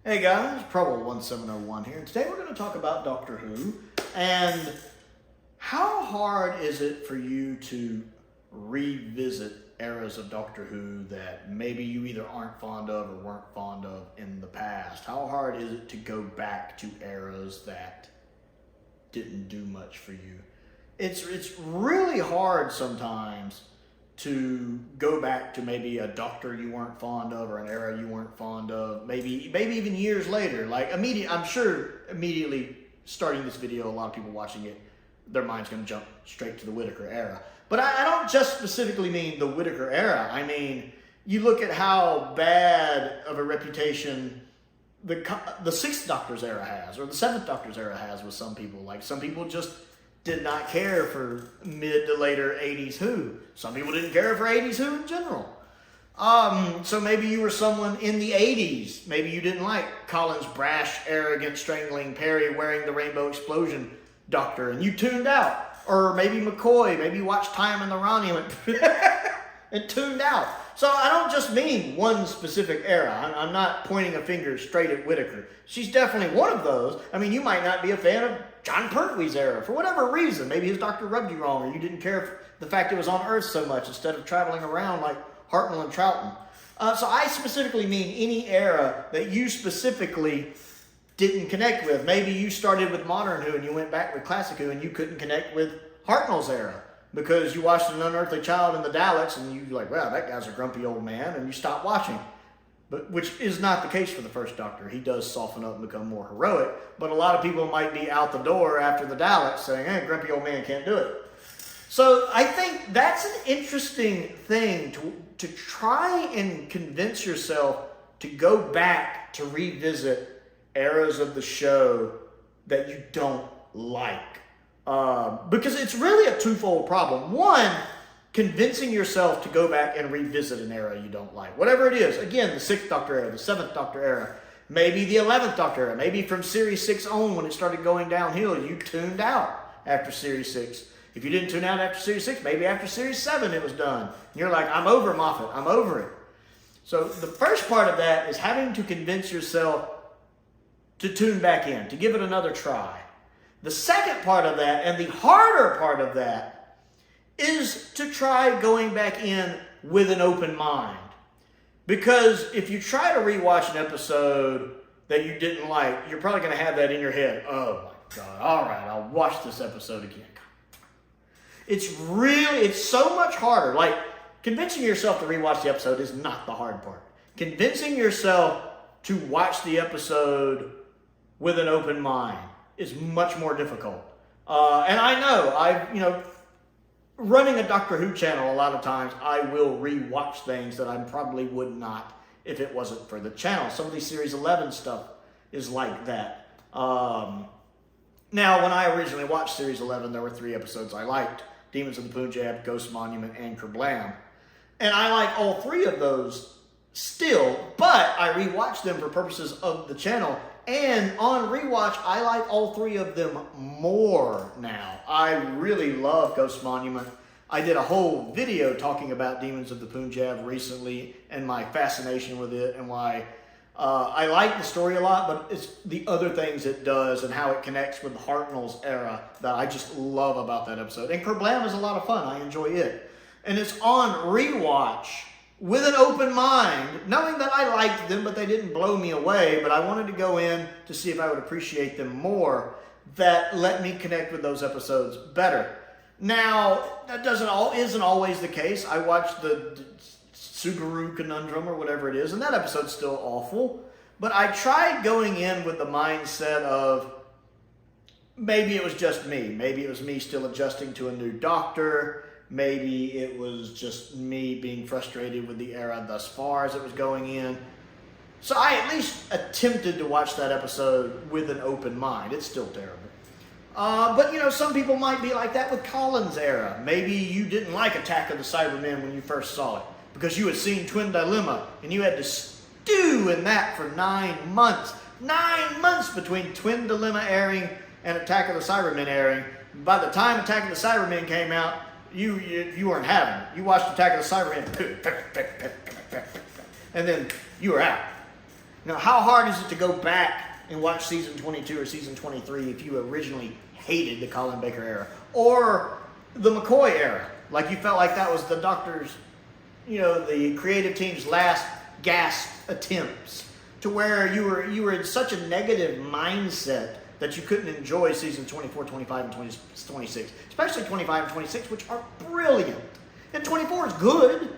Hey guys, Prowl 1701 here. Today we're going to talk about Doctor Who and how hard is it for you to revisit eras of Doctor Who that maybe you either aren't fond of or weren't fond of in the past? How hard is it to go back to eras that didn't do much for you? It's really hard sometimes to go back to maybe a doctor you weren't fond of or an era you weren't fond of, maybe even years later. Like I'm sure immediately starting this video, a lot of people watching it, their mind's going to jump straight to the Whittaker era. But I don't just specifically mean the Whittaker era. I mean, you look at how bad of a reputation the Sixth Doctor's era has, or the Seventh Doctor's era has with some people. Like, some people just did not care for mid to later 80s Who. Some people didn't care for 80s Who in general. So maybe you were someone in the 80s. Maybe you didn't like Colin's brash, arrogant, strangling Perry wearing the Rainbow Explosion Doctor, and you tuned out. Or maybe McCoy, maybe you watched Time and the Ronnie and tuned out. So I don't just mean one specific era. I'm not pointing a finger straight at Whittaker. She's definitely one of those. I mean, you might not be a fan of John Pertwee's era for whatever reason. Maybe his doctor rubbed you wrong, or you didn't care for the fact it was on Earth so much instead of traveling around like Hartnell and Troughton. So I specifically mean any era that you specifically didn't connect with. Maybe you started with Modern Who and you went back with Classic Who and you couldn't connect with Hartnell's era because you watched An Unearthly Child and the Daleks and you're like, well, that guy's a grumpy old man, and you stopped watching. But which is not the case for the first Doctor. He does soften up and become more heroic, but a lot of people might be out the door after the Daleks saying, hey, grumpy old man can't do it. So I think that's an interesting thing to try and convince yourself to go back to revisit eras of the show that you don't like. Because it's really a twofold problem. One, convincing yourself to go back and revisit an era you don't like. Whatever it is. Again, the 6th Doctor era, the 7th Doctor era, maybe the 11th Doctor era, maybe from Series 6 on when it started going downhill, you tuned out after Series 6. If you didn't tune out after Series 6, maybe after Series 7 it was done. And you're like, I'm over Moffat, I'm over it. So the first part of that is having to convince yourself to tune back in, to give it another try. The second part of that, and the harder part of that, is to try going back in with an open mind. Because if you try to rewatch an episode that you didn't like, you're probably going to have that in your head. Oh my God, all right, I'll watch this episode again. It's so much harder. Like, convincing yourself to rewatch the episode is not the hard part. Convincing yourself to watch the episode with an open mind is much more difficult. And I know, running a Doctor Who channel, a lot of times I will rewatch things that I probably would not if it wasn't for the channel. Some of these Series 11 stuff is like that. Now, when I originally watched Series 11, there were 3 episodes I liked: Demons of the Punjab, Ghost Monument, and Kerblam. And I like all 3 of those still, but I rewatched them for purposes of the channel. And on rewatch, I like all 3 of them more now. I really love Ghost Monument. I did a whole video talking about Demons of the Punjab recently and my fascination with it and why I like the story a lot, but it's the other things it does and how it connects with Hartnell's era that I just love about that episode. And Kerblam is a lot of fun. I enjoy it. And it's on rewatch with an open mind, knowing that I liked them, but they didn't blow me away, but I wanted to go in to see if I would appreciate them more, that let me connect with those episodes better. Now, that isn't always the case. I watched the Subaru Conundrum or whatever it is, and that episode's still awful, but I tried going in with the mindset of maybe it was just me. Maybe it was me still adjusting to a new doctor. Maybe it was just me being frustrated with the era thus far as it was going in. So I at least attempted to watch that episode with an open mind. It's still terrible. But, some people might be like that with Colin's era. Maybe you didn't like Attack of the Cybermen when you first saw it because you had seen Twin Dilemma and you had to stew in that for 9 months. 9 months between Twin Dilemma airing and Attack of the Cybermen airing. By the time Attack of the Cybermen came out, you weren't having it. You watched Attack of the Cybermen, and then you were out. You know, how hard is it to go back and watch season 22 or season 23 if you originally hated the Colin Baker era or the McCoy era? Like you felt like that was the Doctor's, you know, the creative team's last gasp attempts, to where you were in such a negative mindset that you couldn't enjoy season 24, 25, and 26, especially 25 and 26, which are brilliant. And 24 is good,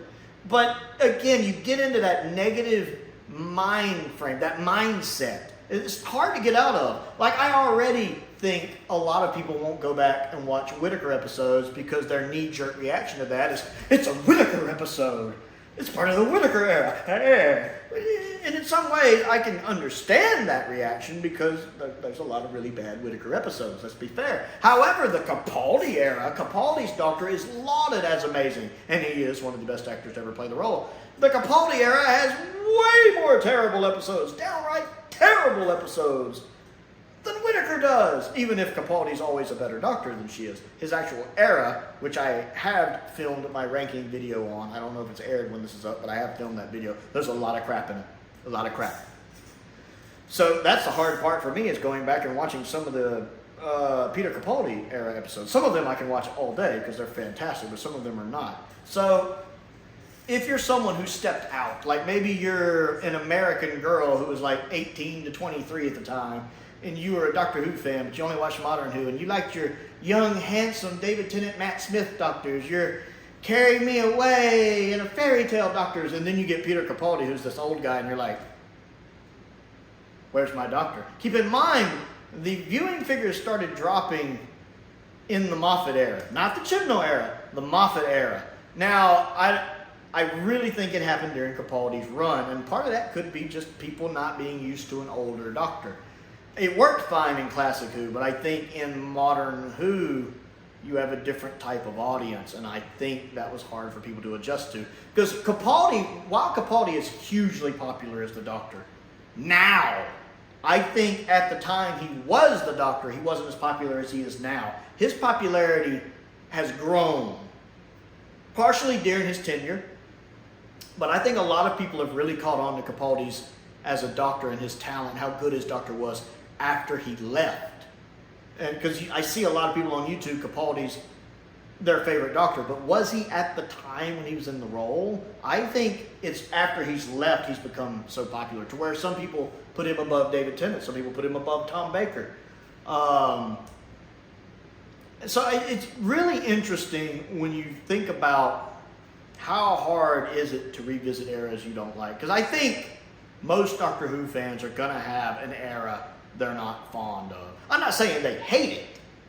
but again, you get into that negative mind frame, that mindset. It's hard to get out of. Like, I already think a lot of people won't go back and watch Whittaker episodes because their knee-jerk reaction to that is, it's a Whittaker episode. It's part of the Whittaker era. And in some ways, I can understand that reaction because there's a lot of really bad Whittaker episodes, let's be fair. However, the Capaldi era, Capaldi's Doctor is lauded as amazing, and he is one of the best actors to ever play the role. The Capaldi era has way more terrible episodes, downright terrible episodes, than Whittaker does, even if Capaldi's always a better Doctor than she is. His actual era, which I have filmed my ranking video on, I don't know if it's aired when this is up, but I have filmed that video. There's a lot of crap in it. A lot of crap. So that's the hard part for me, is going back and watching some of the Peter Capaldi era episodes. Some of them I can watch all day because they're fantastic, but some of them are not. So if you're someone who stepped out, like maybe you're an American girl who was like 18 to 23 at the time, and you were a Doctor Who fan, but you only watched Modern Who, and you liked your young, handsome David Tennant, Matt Smith Doctors, your Carry Me Away and a Fairy Tale Doctors, and then you get Peter Capaldi, who's this old guy, and you're like, where's my Doctor? Keep in mind, the viewing figures started dropping in the Moffat era, not the Chibnall era, the Moffat era. Now, I really think it happened during Capaldi's run, and part of that could be just people not being used to an older Doctor. It worked fine in Classic Who, but I think in Modern Who, you have a different type of audience, and I think that was hard for people to adjust to. Because Capaldi, while Capaldi is hugely popular as the Doctor, now, I think at the time he was the Doctor, he wasn't as popular as he is now. His popularity has grown, partially during his tenure, but I think a lot of people have really caught on to Capaldi's as a Doctor and his talent, how good his Doctor was after he left. And because I see a lot of people on YouTube, Capaldi's their favorite Doctor, but was he at the time when he was in the role? I think it's after he's left he's become so popular, to where some people put him above David Tennant, some people put him above Tom Baker. So it's really interesting when you think about how hard is it to revisit eras you don't like. Because I think most Doctor Who fans are going to have an era they're not fond of. I'm not saying they hate it,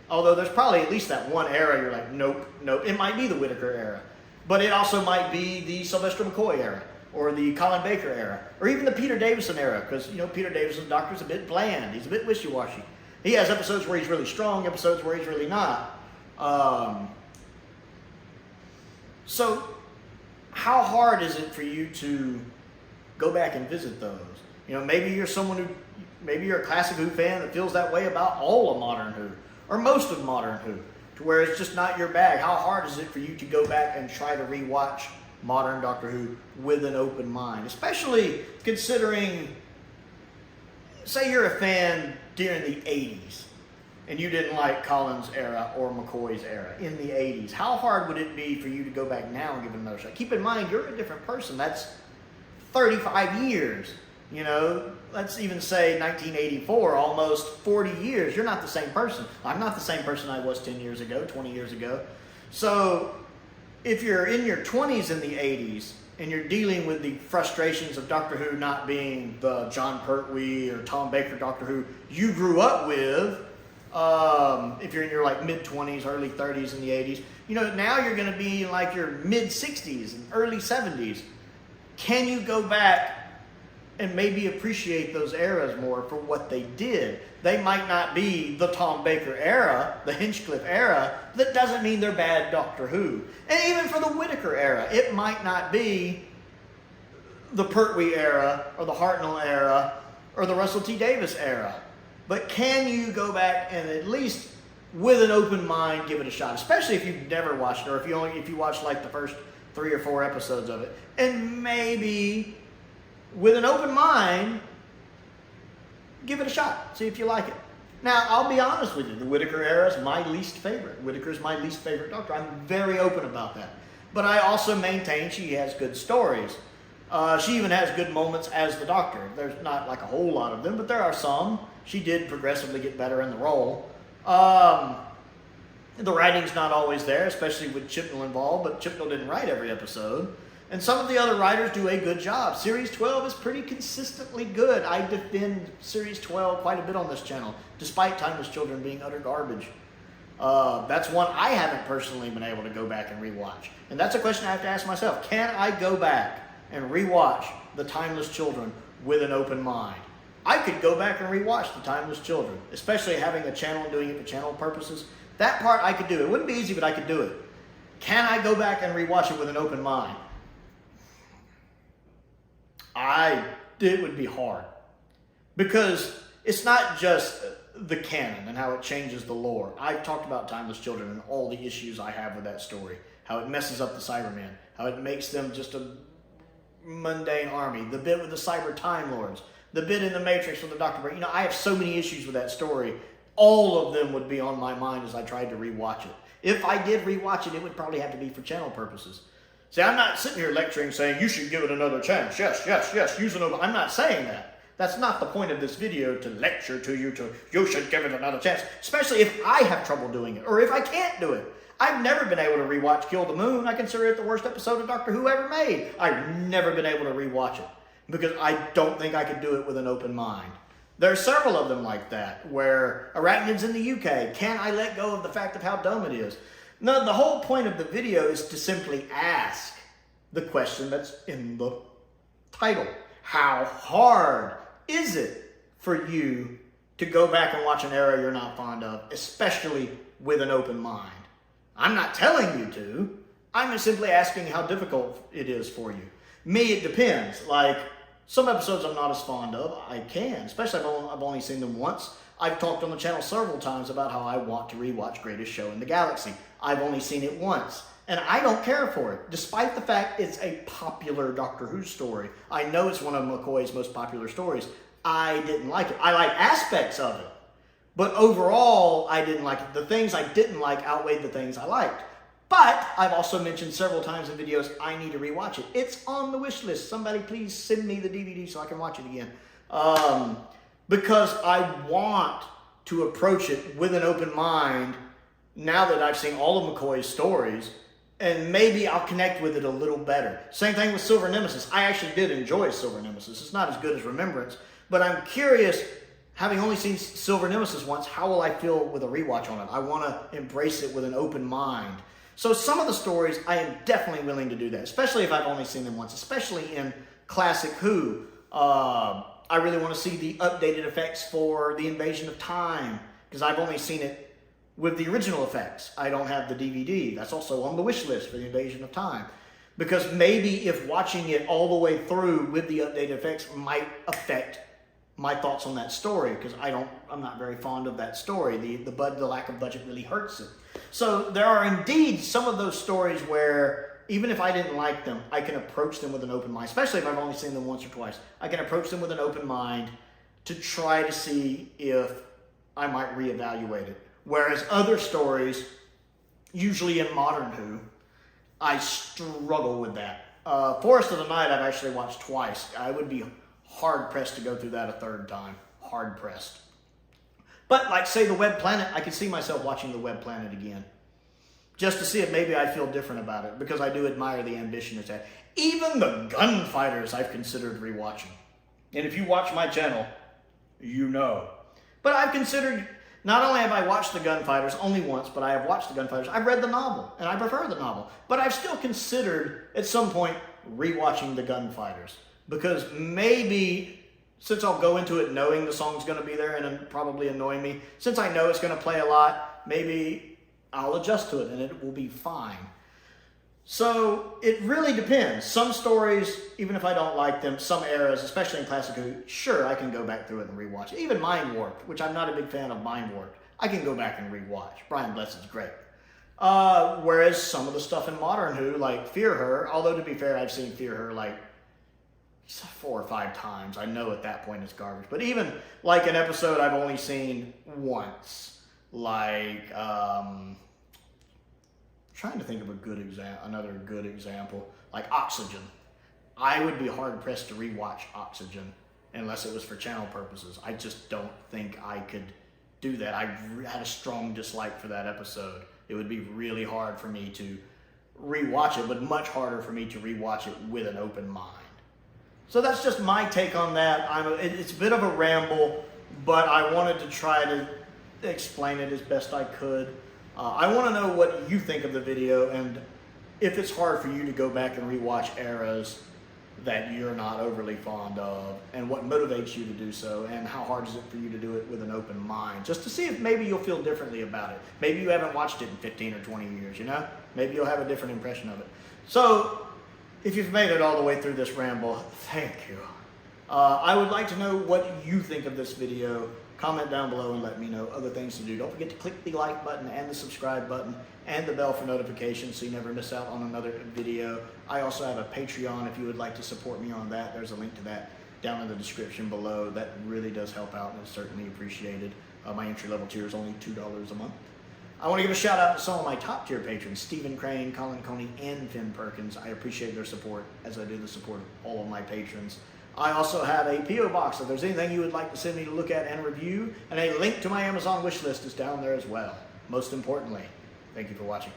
although there's probably at least that one era you're like, nope, nope. It might be the Whittaker era, but it also might be the Sylvester McCoy era, or the Colin Baker era, or even the Peter Davison era, because, you know, Peter Davison's Doctor's a bit bland. He's a bit wishy-washy. He has episodes where he's really strong, episodes where he's really not. So how hard is it for you to go back and visit those? You know, maybe you're someone who, maybe you're a Classic Who fan that feels that way about all of Modern Who, or most of Modern Who, to where it's just not your bag. How hard is it for you to go back and try to rewatch modern Doctor Who with an open mind? Especially considering, say you're a fan during the 80s, and you didn't like Colin's era or McCoy's era in the 80s. How hard would it be for you to go back now and give it another shot? Keep in mind, you're a different person. That's 35 years. You know, let's even say 1984, almost 40 years. You're not the same person. I'm not the same person I was 10 years ago, 20 years ago. So if you're in your 20s in the 80s and you're dealing with the frustrations of Doctor Who not being the John Pertwee or Tom Baker Doctor Who you grew up with, if you're in your like mid-20s, early 30s in the 80s, you know, now you're going to be in like your mid-60s and early 70s. Can you go back and maybe appreciate those eras more for what they did? They might not be the Tom Baker era, the Hinchcliffe era. That doesn't mean they're bad Doctor Who. And even for the Whittaker era, it might not be the Pertwee era or the Hartnell era or the Russell T Davies era. But can you go back and at least with an open mind give it a shot, especially if you've never watched it, or if you watched like the first 3 or 4 episodes of it, and maybe with an open mind give it a shot. See if you like it. Now, I'll be honest with you. The Whittaker era is my least favorite. Whittaker's my least favorite Doctor. I'm very open about that. But I also maintain she has good stories. She even has good moments as the Doctor. There's not like a whole lot of them, but there are some. She did progressively get better in the role. The writing's not always there, especially with Chibnall involved, but Chibnall didn't write every episode. And some of the other writers do a good job. Series 12 is pretty consistently good. I defend Series 12 quite a bit on this channel, despite Timeless Children being utter garbage. That's one I haven't personally been able to go back and rewatch. And that's a question I have to ask myself. Can I go back and rewatch The Timeless Children with an open mind? I could go back and rewatch The Timeless Children, especially having a channel and doing it for channel purposes. That part I could do. It wouldn't be easy, but I could do it. Can I go back and rewatch it with an open mind? It would be hard. Because it's not just the canon and how it changes the lore. I've talked about Timeless Children and all the issues I have with that story. How it messes up the Cybermen. How it makes them just a mundane army. The bit with the Cyber Time Lords. The bit in the Matrix with the Dr. I have so many issues with that story. All of them would be on my mind as I tried to rewatch it. If I did rewatch it, it would probably have to be for channel purposes. See, I'm not sitting here lecturing saying you should give it another chance. Yes, use it over. I'm not saying that. That's not the point of this video, to lecture to you you should give it another chance. Especially if I have trouble doing it or if I can't do it. I've never been able to rewatch Kill the Moon. I consider it the worst episode of Doctor Who ever made. I've never been able to rewatch it because I don't think I could do it with an open mind. There are several of them like that, where Arachnids in the UK, can I let go of the fact of how dumb it is? No, the whole point of the video is to simply ask the question that's in the title. How hard is it for you to go back and watch an era you're not fond of, especially with an open mind? I'm not telling you to. I'm just simply asking how difficult it is for you. Me, it depends. Like, some episodes I'm not as fond of, I can. Especially I've only seen them once. I've talked on the channel several times about how I want to rewatch Greatest Show in the Galaxy. I've only seen it once. And I don't care for it, despite the fact it's a popular Doctor Who story. I know it's one of McCoy's most popular stories. I didn't like it. I like aspects of it. But overall, I didn't like it. The things I didn't like outweighed the things I liked. But I've also mentioned several times in videos, I need to rewatch it. It's on the wish list. Somebody please send me the DVD so I can watch it again. Because I want to approach it with an open mind now that I've seen all of McCoy's stories, and maybe I'll connect with it a little better. Same thing with Silver Nemesis. I actually did enjoy Silver Nemesis. It's not as good as Remembrance, but I'm curious, having only seen Silver Nemesis once, how will I feel with a rewatch on it? I want to embrace it with an open mind. So some of the stories, I am definitely willing to do that, especially if I've only seen them once, especially in Classic Who. I really want to see the updated effects for the Invasion of Time, because I've only seen it with the original effects. I don't have the DVD. That's also on the wish list for the Invasion of Time. Because maybe if watching it all the way through with the updated effects might affect my thoughts on that story, because I'm not very fond of that story. The lack of budget really hurts it. So there are indeed some of those stories where even if I didn't like them, I can approach them with an open mind, especially if I've only seen them once or twice. I can approach them with an open mind to try to see if I might reevaluate it. Whereas other stories, usually in modern Who, I struggle with that. Forest of the Night I've actually watched twice. I would be hard-pressed to go through that a third time. Hard-pressed. But like, say, The Web Planet, I could see myself watching The Web Planet again. Just to see if maybe I feel different about it, because I do admire the ambition it's had. Even the Gunfighters I've considered rewatching. And if you watch my channel, you know. But I've considered, not only have I watched the Gunfighters only once, but I have watched the Gunfighters. I've read the novel, and I prefer the novel. But I've still considered, at some point, rewatching the Gunfighters. Because maybe, since I'll go into it knowing the song's going to be there and probably annoying me, since I know it's going to play a lot, maybe I'll adjust to it and it will be fine. So it really depends. Some stories, even if I don't like them, some eras, especially in Classic Who, sure, I can go back through it and rewatch it. Even Mind Warped, which I'm not a big fan of Mind Warped, I can go back and rewatch. Brian Blessed's great. Whereas some of the stuff in modern Who, like Fear Her, although to be fair, I've seen Fear Her like 4 or 5 times. I know at that point it's garbage. But even like an episode I've only seen once, like trying to think of another good example, like Oxygen. I would be hard pressed to rewatch Oxygen unless it was for channel purposes. I just don't think I could do that. I had a strong dislike for that episode. It would be really hard for me to rewatch it, but much harder for me to rewatch it with an open mind. So that's just my take on that. It's a bit of a ramble, but I wanted to try to explain it as best I could. I want to know what you think of the video, and if it's hard for you to go back and rewatch eras that you're not overly fond of, and what motivates you to do so, and how hard is it for you to do it with an open mind, just to see if maybe you'll feel differently about it. Maybe you haven't watched it in 15 or 20 years, you know? Maybe you'll have a different impression of it. So, if you've made it all the way through this ramble, thank you. I would like to know what you think of this video. Comment down below and let me know other things to do. Don't forget to click the like button and the subscribe button and the bell for notifications so you never miss out on another video. I also have a Patreon if you would like to support me on that. There's a link to that down in the description below. That really does help out and is certainly appreciated. My entry-level tier is only $2 a month. I want to give a shout out to some of my top tier patrons, Stephen Crane, Colin Coney, and Finn Perkins. I appreciate their support as I do the support of all of my patrons. I also have a P.O. box if there's anything you would like to send me to look at and review, and a link to my Amazon wish list is down there as well. Most importantly, thank you for watching.